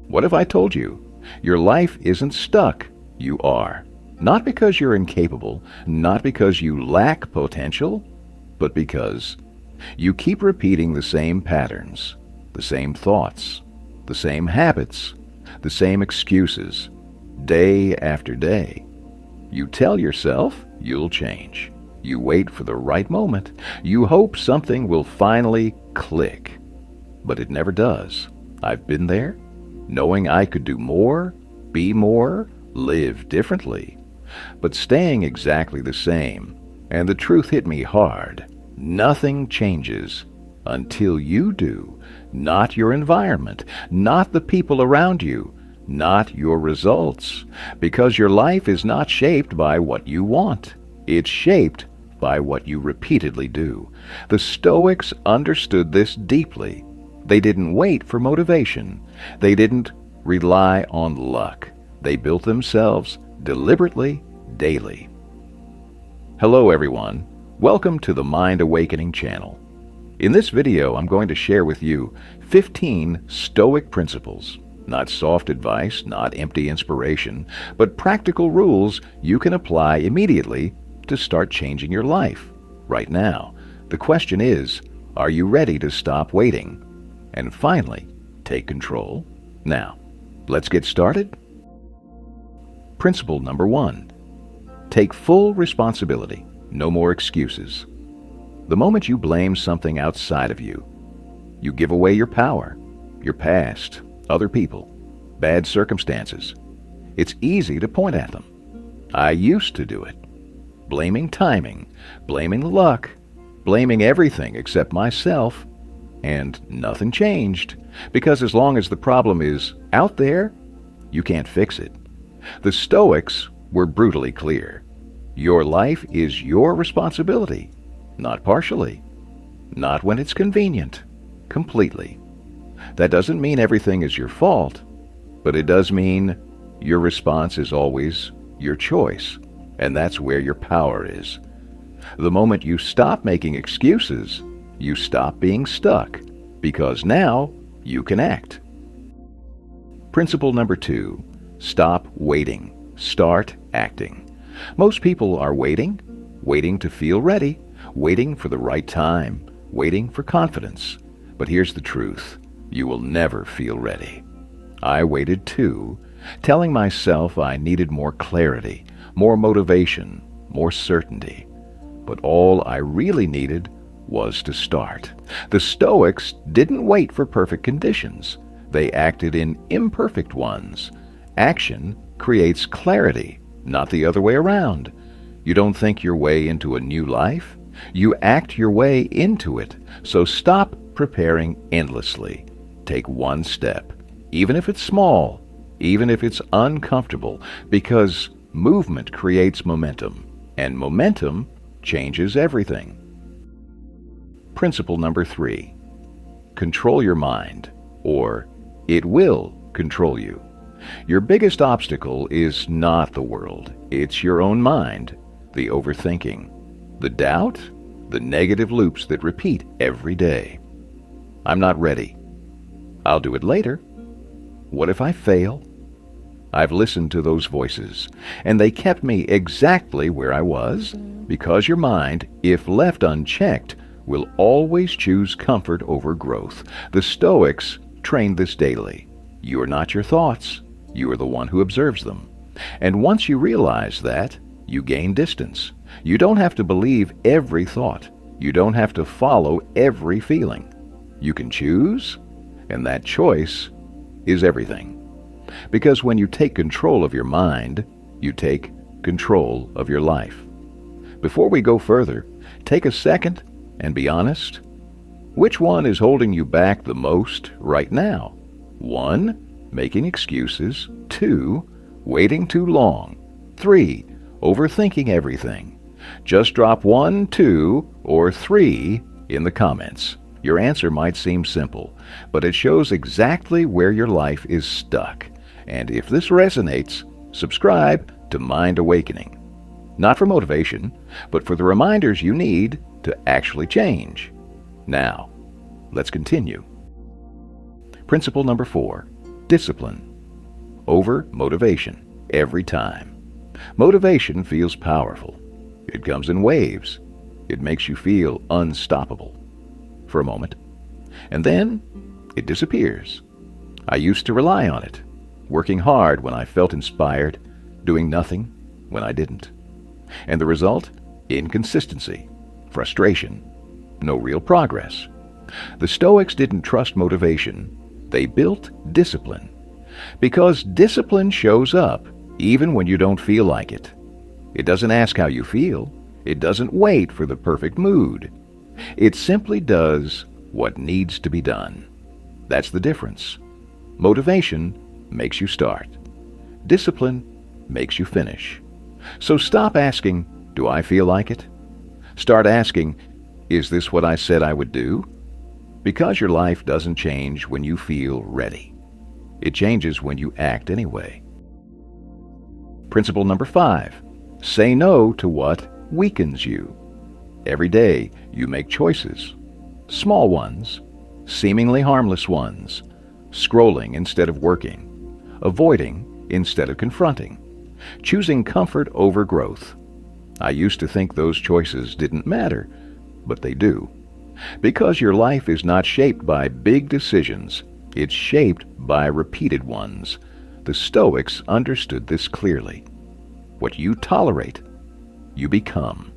What if I told you your life isn't stuck? You are. Not because you're incapable, not because you lack potential, but because you keep repeating the same patterns, the same thoughts, the same habits, the same excuses, day after day. You tell yourself you'll change. You wait for the right moment. You hope something will finally click. But it never does. I've been there, knowing I could do more, be more, live differently, but staying exactly the same. And the truth hit me hard. Nothing changes until you do. Not your environment, not the people around you, not your results. Because your life is not shaped by what you want. It's shaped by what you repeatedly do. The Stoics understood this deeply. They didn't wait for motivation. They didn't rely on luck. They built themselves deliberately, daily. Hello everyone. Welcome to the Mind Awakening channel. In this video, I'm going to share with you 15 Stoic principles. Not soft advice, not empty inspiration, but practical rules you can apply immediately to start changing your life right now. The question is, are you ready to stop waiting and finally take control? Now, let's get started. Principle number 1. Take full responsibility. No more excuses. The moment you blame something outside of you, you give away your power, your past, other people, bad circumstances. It's easy to point at them. I used to do it. Blaming timing, blaming luck, blaming everything except myself, and nothing changed, because as long as the problem is out there, you can't fix it. The Stoics were brutally clear. Your life is your responsibility, not partially, not when it's convenient, completely. That doesn't mean everything is your fault, but it does mean your response is always your choice, and that's where your power is. The moment you stop making excuses, you stop being stuck, because now you can act. Principle number 2. Stop waiting. Start acting. Most people are waiting to feel ready, waiting for the right time, waiting for confidence. But here's the truth. You will never feel ready. I waited too, telling myself I needed more clarity, more motivation, more certainty. But all I really needed was to start. The Stoics didn't wait for perfect conditions. They acted in imperfect ones. Action creates clarity, not the other way around. You don't think your way into a new life. You act your way into it. So stop preparing endlessly. Take one step, even if it's small, even if it's uncomfortable, because movement creates momentum, and momentum changes everything. Principle number 3. Control your mind, or it will control you. Your biggest obstacle is not the world. It's your own mind, the overthinking, the doubt, the negative loops that repeat every day. I'm not ready. I'll do it later. What if I fail? I've listened to those voices, and they kept me exactly where I was, because your mind, if left unchecked, will always choose comfort over growth. The Stoics trained this daily. You are not your thoughts. You are the one who observes them. And once you realize that, you gain distance. You don't have to believe every thought. You don't have to follow every feeling. You can choose, and that choice is everything. Because when you take control of your mind, you take control of your life. Before we go further, take a second and be honest. Which one is holding you back the most right now? 1. Making excuses. 2. Waiting too long. 3. Overthinking everything. Just drop 1, 2, or 3 in the comments. Your answer might seem simple, but it shows exactly where your life is stuck. And if this resonates, subscribe to Mind Awakening. Not for motivation, but for the reminders you need to actually change. Now, let's continue. Principle number 4. discipline over motivation every time. Motivation feels powerful. It comes in waves. It makes you feel unstoppable for a moment, and then it disappears. I used to rely on it, working hard when I felt inspired, doing nothing when I didn't. And the result? Inconsistency, frustration, no real progress. The Stoics didn't trust motivation. They built discipline. Because discipline shows up even when you don't feel like it. It doesn't ask how you feel. It doesn't wait for the perfect mood. It simply does what needs to be done. That's the difference. Motivation makes you start. Discipline makes you finish. So stop asking, do I feel like it? Start asking, is this what I said I would do? Because your life doesn't change when you feel ready. It changes when you act anyway. Principle number 5. Say no to what weakens you. Every day you make choices. Small ones, seemingly harmless ones. Scrolling instead of working. Avoiding instead of confronting. Choosing comfort over growth. I used to think those choices didn't matter, but they do. Because your life is not shaped by big decisions, it's shaped by repeated ones. The Stoics understood this clearly. What you tolerate, you become.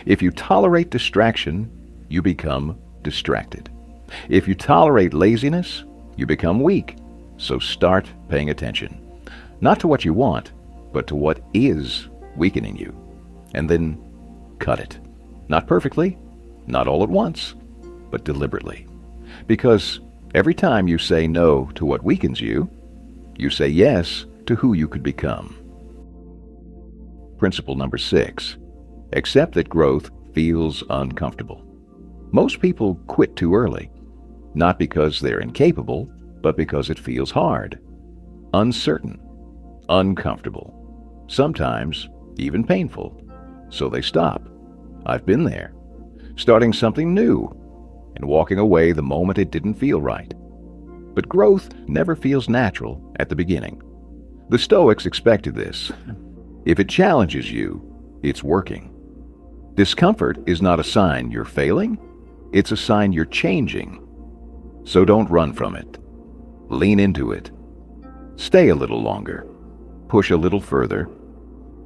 If you tolerate distraction, you become distracted. If you tolerate laziness, you become weak. So start paying attention. Not to what you want, but to what is weakening you. And then cut it. Not perfectly, not all at once, but deliberately. Because every time you say no to what weakens you, you say yes to who you could become. Principle number 6. Accept that growth feels uncomfortable. Most people quit too early, not because they're incapable, but because it feels hard, uncertain, uncomfortable, sometimes even painful. So they stop. I've been there. Starting something new and walking away the moment it didn't feel right. But growth never feels natural at the beginning. The Stoics expected this. If it challenges you, it's working. Discomfort is not a sign you're failing. It's a sign you're changing. So don't run from it. Lean into it. Stay a little longer. Push a little further.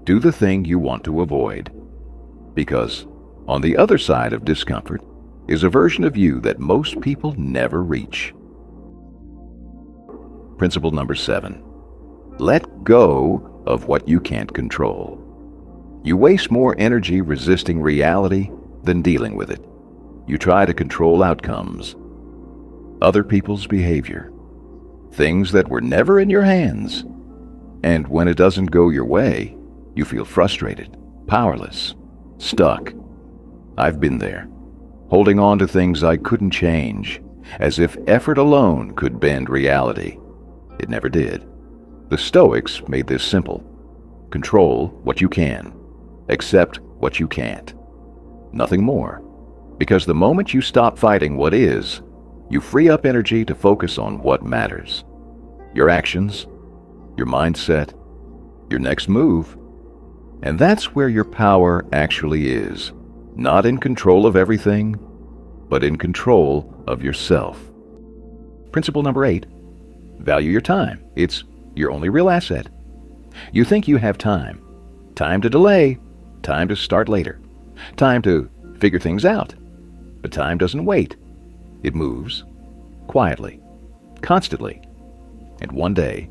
Do the thing you want to avoid. Because on the other side of discomfort is a version of you that most people never reach. Principle number 7. Let go of what you can't control. You waste more energy resisting reality than dealing with it. You try to control outcomes, other people's behavior, things that were never in your hands. And when it doesn't go your way, you feel frustrated, powerless, stuck. I've been there, holding on to things I couldn't change, as if effort alone could bend reality. It never did. The Stoics made this simple. Control what you can. Accept what you can't. Nothing more. Because the moment you stop fighting what is, you free up energy to focus on what matters. Your actions, your mindset, your next move. And that's where your power actually is. Not in control of everything, but in control of yourself. Principle number 8. Value your time. It's your only real asset. You think you have time. Time to delay. Time to start later. Time to figure things out. But time doesn't wait. It moves. Quietly. Constantly. And one day,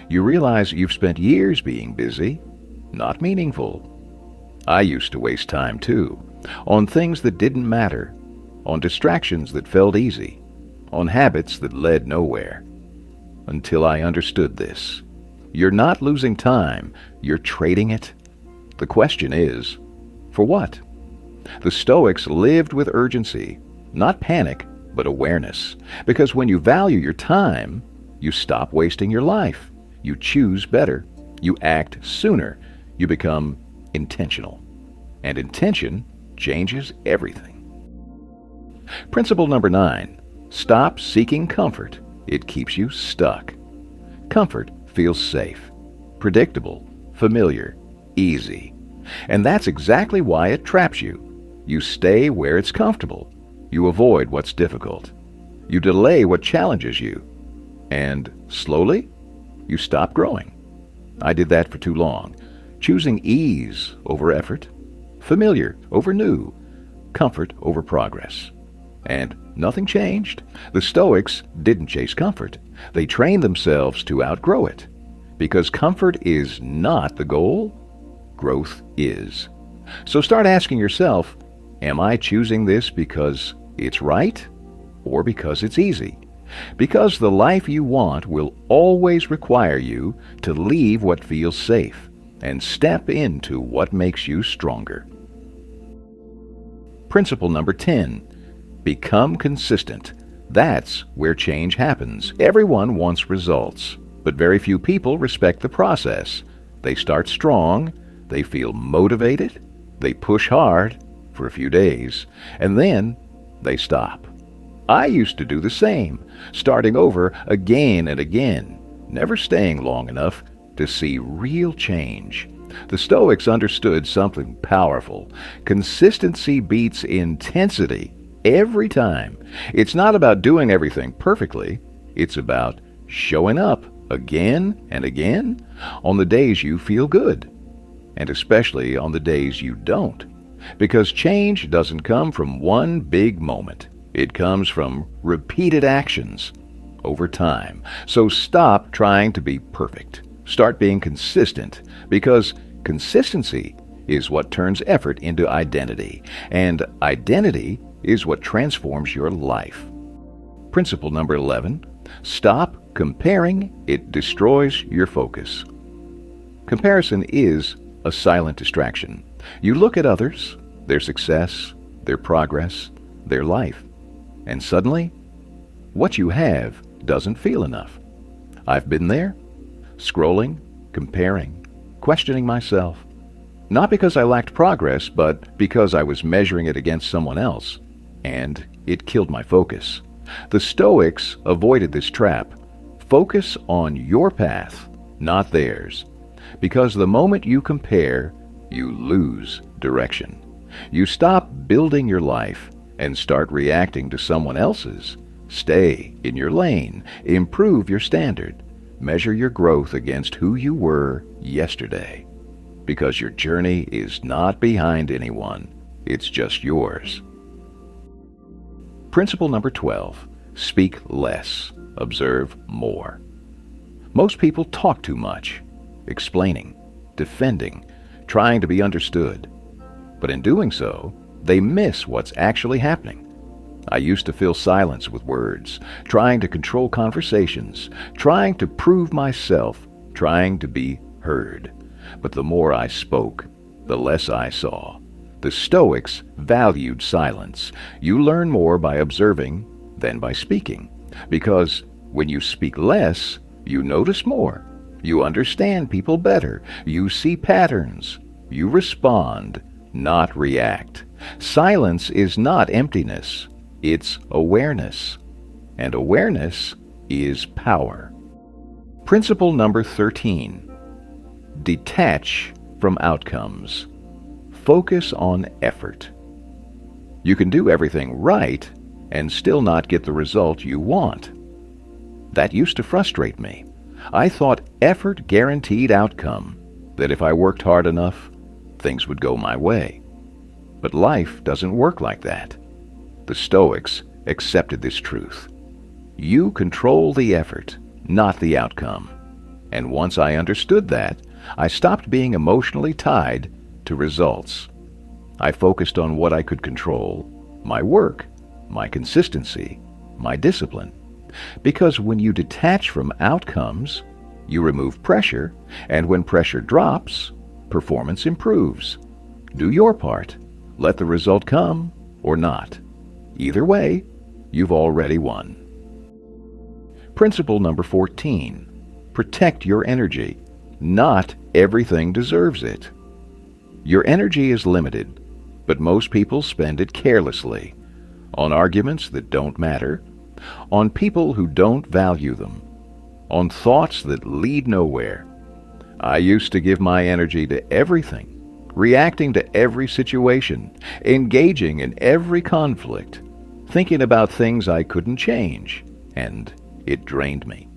you realize you've spent years being busy, not meaningful. I used to waste time too, on things that didn't matter, on distractions that felt easy, on habits that led nowhere. Until I understood this. You're not losing time, you're trading it. The question is, for what? The Stoics lived with urgency, not panic, but awareness. Because when you value your time, you stop wasting your life. You choose better. You act sooner. You become intentional. And intention changes everything. Principle number 9. Stop seeking comfort. It keeps you stuck. Comfort feels safe, predictable, familiar, easy. And that's exactly why it traps you. You stay where it's comfortable. You avoid what's difficult. You delay what challenges you. And slowly, you stop growing. I did that for too long, choosing ease over effort, familiar over new, comfort over progress. And nothing changed. The Stoics didn't chase comfort. They trained themselves to outgrow it. Because comfort is not the goal, growth is. So start asking yourself, am I choosing this because it's right or because it's easy? Because the life you want will always require you to leave what feels safe and step into what makes you stronger. Principle number 10. Become consistent. That's where change happens. Everyone wants results, but very few people respect the process. They start strong, they feel motivated, they push hard for a few days, and then they stop. I used to do the same, starting over again and again, never staying long enough to see real change. The Stoics understood something powerful. Consistency beats intensity every time. It's not about doing everything perfectly. It's about showing up again and again on the days you feel good, and especially on the days you don't. Because change doesn't come from one big moment. It comes from repeated actions over time. So stop trying to be perfect. Start being consistent, because consistency is what turns effort into identity, and identity is what transforms your life. Principle number 11. Stop comparing. It destroys your focus. Comparison is a silent distraction. You look at others, their success, their progress, their life, and suddenly, what you have doesn't feel enough. I've been there, scrolling, comparing, questioning myself, not because I lacked progress, but because I was measuring it against someone else, and it killed my focus. The Stoics avoided this trap. Focus on your path, not theirs, because the moment you compare, you lose direction. You stop building your life and start reacting to someone else's. Stay in your lane, improve your standard, measure your growth against who you were yesterday, because your journey is not behind anyone, it's just yours. Principle number 12. Speak less, observe more. Most people talk too much, explaining, defending, trying to be understood. But in doing so, they miss what's actually happening. I used to fill silence with words, trying to control conversations, trying to prove myself, trying to be heard. But the more I spoke, the less I saw. The Stoics valued silence. You learn more by observing than by speaking, because when you speak less, you notice more. You understand people better. You see patterns. You respond, not react. Silence is not emptiness. It's awareness. And awareness is power. Principle number 13. Detach from outcomes. Focus on effort. You can do everything right and still not get the result you want. That used to frustrate me. I thought effort guaranteed outcome, that if I worked hard enough, things would go my way. But life doesn't work like that. The Stoics accepted this truth. You control the effort, not the outcome. And once I understood that, I stopped being emotionally tied to results. I focused on what I could control: my work, my consistency, my discipline. Because when you detach from outcomes, you remove pressure, and when pressure drops, performance improves. Do your part. Let the result come or not. Either way, you've already won. Principle number 14. Protect your energy. Not everything deserves it. Your energy is limited, but most people spend it carelessly, on arguments that don't matter, on people who don't value them, on thoughts that lead nowhere. I used to give my energy to everything, reacting to every situation, engaging in every conflict, thinking about things I couldn't change, and it drained me.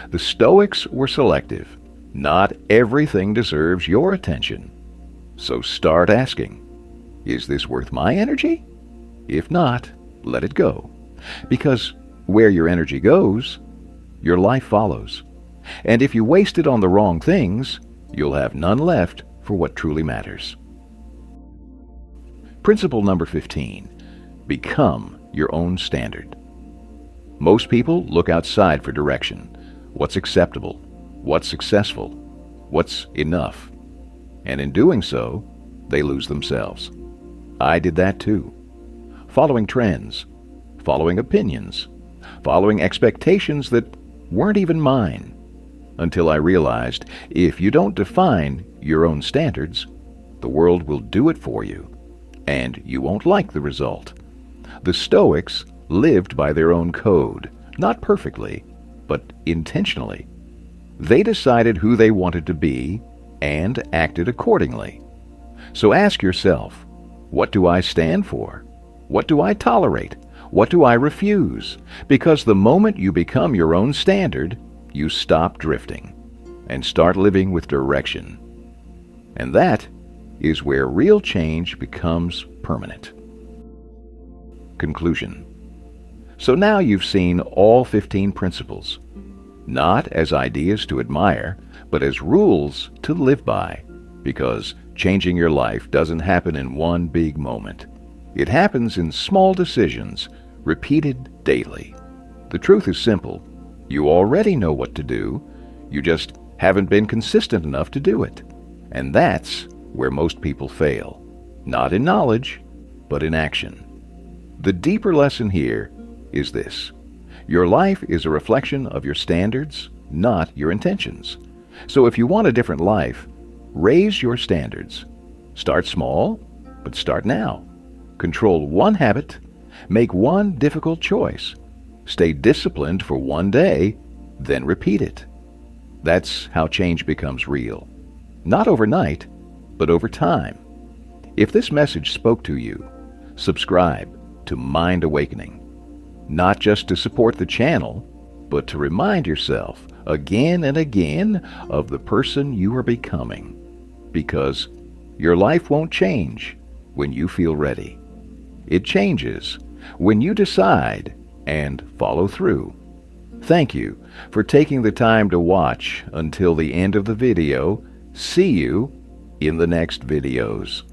The Stoics were selective. Not everything deserves your attention. So start asking, is this worth my energy? If not, let it go. Because where your energy goes, your life follows. And if you waste it on the wrong things, you'll have none left for what truly matters. Principle number 15. Become your own standard. Most people look outside for direction. What's acceptable? What's successful? What's enough? And in doing so, they lose themselves. I did that too. Following trends, following opinions, following expectations that weren't even mine. Until I realized if you don't define your own standards, the world will do it for you, and you won't like the result. The Stoics lived by their own code, not perfectly, but intentionally. They decided who they wanted to be and acted accordingly. So ask yourself, what do I stand for? What do I tolerate? What do I refuse? Because the moment you become your own standard, you stop drifting and start living with direction. And that is where real change becomes permanent. Conclusion. So now you've seen all 15 principles, not as ideas to admire, but as rules to live by, because changing your life doesn't happen in one big moment. It happens in small decisions, repeated daily. The truth is simple. You already know what to do, you just haven't been consistent enough to do it. And that's where most people fail. Not in knowledge, but in action. The deeper lesson here is this. Your life is a reflection of your standards, not your intentions. So if you want a different life, raise your standards. Start small, but start now. Control one habit, make one difficult choice. Stay disciplined for one day, then repeat it. That's how change becomes real. Not overnight, but over time. If this message spoke to you, subscribe to Mind Awakening. Not just to support the channel, but to remind yourself again and again of the person you are becoming. Because your life won't change when you feel ready. It changes when you decide and follow through. Thank you for taking the time to watch until the end of the video. See you in the next videos.